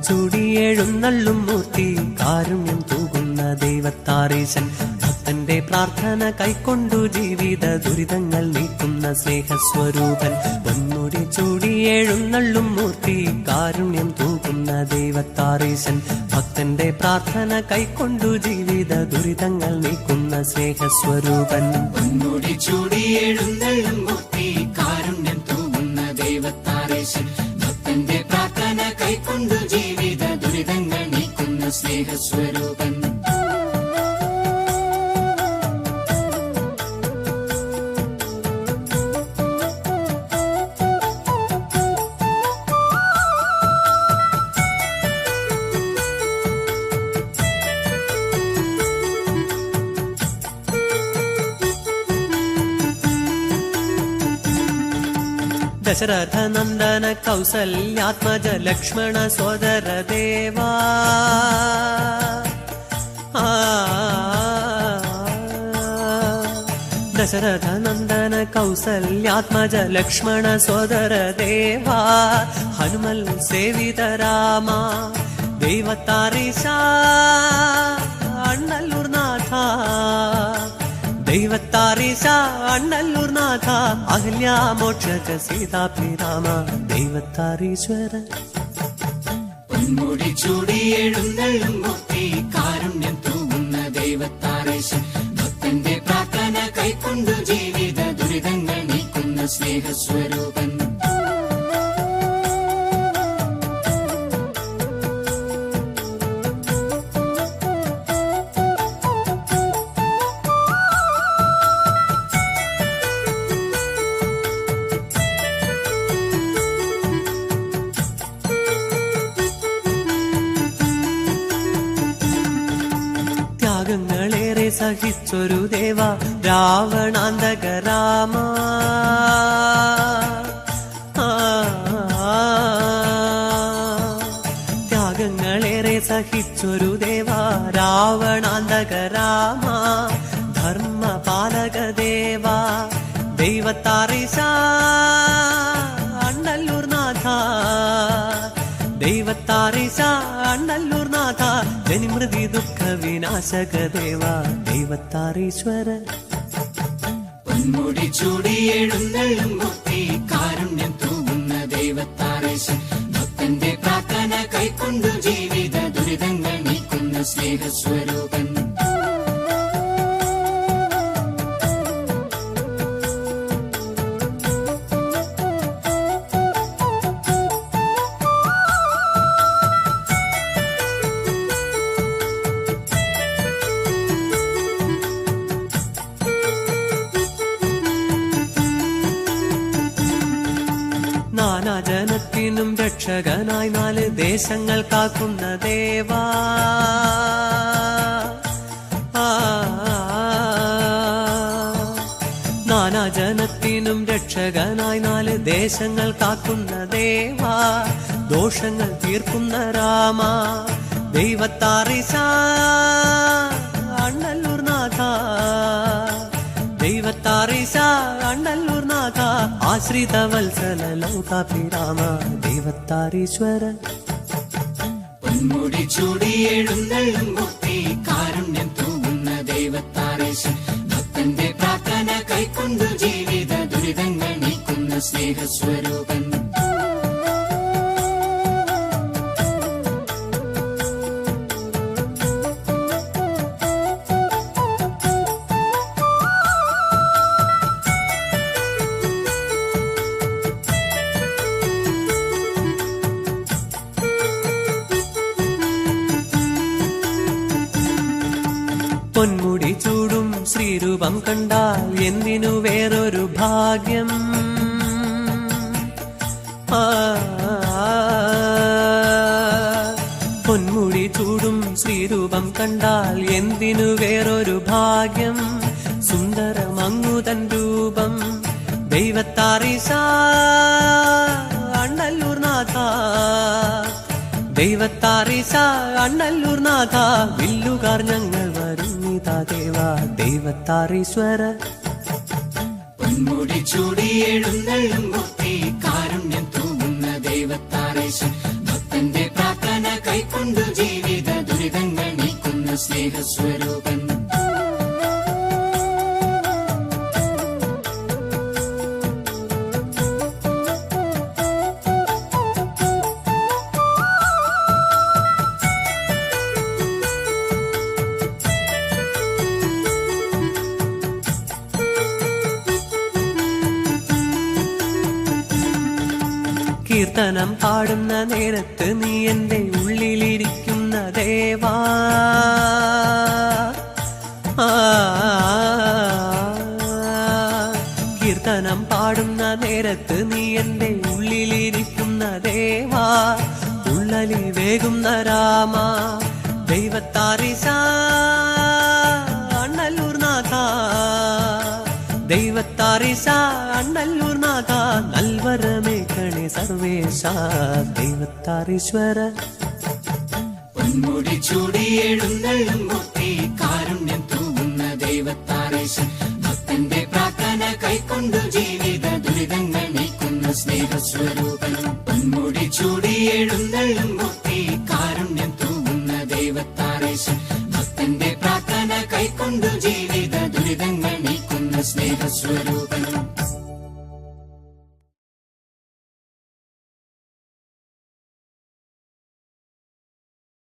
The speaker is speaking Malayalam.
ചൂടി എഴുന്നള്ളും മൂർത്തി കാരുണ്യം തൂകുന്ന ദൈവത്താരീശൻ ഭക്തന്റെ പ്രാർത്ഥന കൈക്കൊണ്ടു ജീവിത ദുരിതങ്ങൾ നീക്കുന്ന സ്നേഹസ്വരൂപൻ പൊന്മുടി ചൂടി എഴുന്നള്ളും മൂർത്തി കാരുണ്യം തൂകുന്ന ദൈവത്താരീശൻ ഭക്തന്റെ പ്രാർത്ഥന കൈക്കൊണ്ടു ജീവിത ദുരിതങ്ങൾ നീക്കുന്ന സ്നേഹസ്വരൂപൻ പൊന്മുടി ചൂടി എഴുന്നള്ളും മൂർത്തി കാരുണ്യം തൂകുന്ന ദൈവത്താരീശൻ ഭക്തന്റെ പ്രാർത്ഥന കൈക്കൊണ്ടു ജീവിത ദുരിതങ്ങൾ നീക്കുന്ന സ്നേഹസ്വരൂപൻ ദശരഥ നന്ദന കൗസല്യാത്മജ ലക്ഷ്മണ സോദര ദേവാ ദശരഥ നന്ദന കൗസല്യാത്മജ ലക്ഷ്മണ സോദര ദേവാ ഹനുമൽ സേവിത രാമ ദൈവത്താരീശ അണ്ണല്ലൂർ നാഥ ദൈവത്താരീശ അണ്ണല്ലൂർ നാഥ അഹല്യാമോക്ഷക സീതാഭിരാമ ദൈവത്താരീശ്വര പൊന്മുടി ചൂടി എഴുന്നള്ളും മൂർത്തി കാരുണ്യം തൂകുന്ന ദൈവത്താരീശൻ ഭക്തന്റെ പ്രാർത്ഥന കൈക്കൊണ്ടു ജീവിത ദുരിതങ്ങൾ നീക്കുന്ന സ്നേഹസ്വരൂപൻ ത്യാഗങ്ങളേറെ സഹിച്ചൊരു ദേവ രാവണാന്തക രാമ ത്യാഗങ്ങളേറെ സഹിച്ചൊരു ദേവ രാവണാന്തക രാമ ധർമ്മപാലക ദേവ ദൈവത്താരീശ അണ്ണല്ലൂർ നാഥ ദൈവത്താരീശ അണ്ണല്ലൂർ നാഥ ജനിമൃതി ദുഃഖ വിനാശക ദേവ ദൈവത്താരീശ്വര പൊന്മുടി ചൂടി എഴുന്നള്ളും മൂർത്തി കാരുണ്യം തൂകുന്ന ദൈവത്താരീശൻ ഭക്തന്റെ പ്രാർത്ഥന കൈക്കൊണ്ടു ജീവിത ദുരിതങ്ങൾ നീക്കുന്ന സ്നേഹസ്വരൂപൻ നാനാജനത്തിനും രക്ഷകനായി 4 ദേശങ്ങൾ കാക്കുന്ന ദേവാ നാനാജനത്തിനും രക്ഷകനായി 4 ദേശങ്ങൾ കാക്കുന്ന ദേവാ ദോഷങ്ങൾ തീർക്കുന്ന രാമ ദൈവത്താരീശ അണ്ണല്ലൂർ നാഥ ദൈവത്താരീശ അണ്ണല്ലൂർ നാഥ ആശ്രിത വത്സല ലോകാഭിരാമ ദൈവത്താരീശ്വര പൊന്മുടി ചൂടി എഴുന്നള്ളും മൂർത്തി കാരുണ്യം തൂകുന്ന ദൈവത്താരീശൻ ഭക്തന്റെ പ്രാർത്ഥന കൈക്കൊണ്ടു ജീവിത ദുരിതങ്ങൾ നീക്കുന്ന സ്നേഹസ്വരൂപൻ പൊന്മുടി ചൂടും ശ്രീരൂപം കണ്ടാൽ എന്തിനു വേറൊരു ഭാഗ്യം പൊന്മുടി ചൂടും ശ്രീരൂപം കണ്ടാൽ എന്തിനു വേറൊരു ഭാഗ്യം സുന്ദരമങ്ങുതൻ രൂപം ദൈവത്താരീശ അണ്ണല്ലൂർ നാഥ ദൈവത്താരീശ അണ്ണല്ലൂർ നാഥ വില്ലുകാർ ഞങ്ങൾ വരുന്നിതാ ദേവ ദൈവത്താരീശ്വര പൊന്മുടി ചൂടി എഴുന്നള്ളും മൂർത്തി കാരുണ്യം തൂകുന്ന ദൈവത്താരീശൻ ഭക്തന്റെ പ്രാർത്ഥന സ്നേഹസ്വരൂപൻ. കീർത്തനം പാടുന്ന നേരത്ത് നീ എൻ്റെ ഉള്ളിലിരിക്കുന്ന ദേവാ. കീർത്തനം പാടുന്ന നേരത്ത് നീ എൻ്റെ ഉള്ളിലിരിക്കുന്ന ദേവാ. ഉള്ളലി വേകുന്ന രാമ ദൈവത്താരിസ അണ്ണല്ലൂർ നാഥ, ദൈവത്താരിസ അണ്ണല്ലൂർ നാഥ, നൽവരമേ കണി സർവേശ ദൈവത്താരീശ്വര. പൊന്മുടി ചൂടി എഴുന്നള്ളും മൂർത്തി, കാരുണ്യം തൂകുന്ന ദൈവത്താരീശൻ. ഭക്തന്റെ പ്രാർത്ഥന കൈക്കൊണ്ടു ജീവിത ദുരിതങ്ങൾ നീക്കുന്ന സ്നേഹസ്വരൂപൻ. പൊന്മുടി ചൂടി എഴുന്നള്ളും മൂർത്തി, കാരുണ്യം തൂകുന്ന ദൈവത്താരീശൻ. ഭക്തന്റെ പ്രാർത്ഥന കൈക്കൊണ്ടു ജീവിത ദുരിതങ്ങൾ നീക്കുന്ന സ്നേഹസ്വരൂപൻ.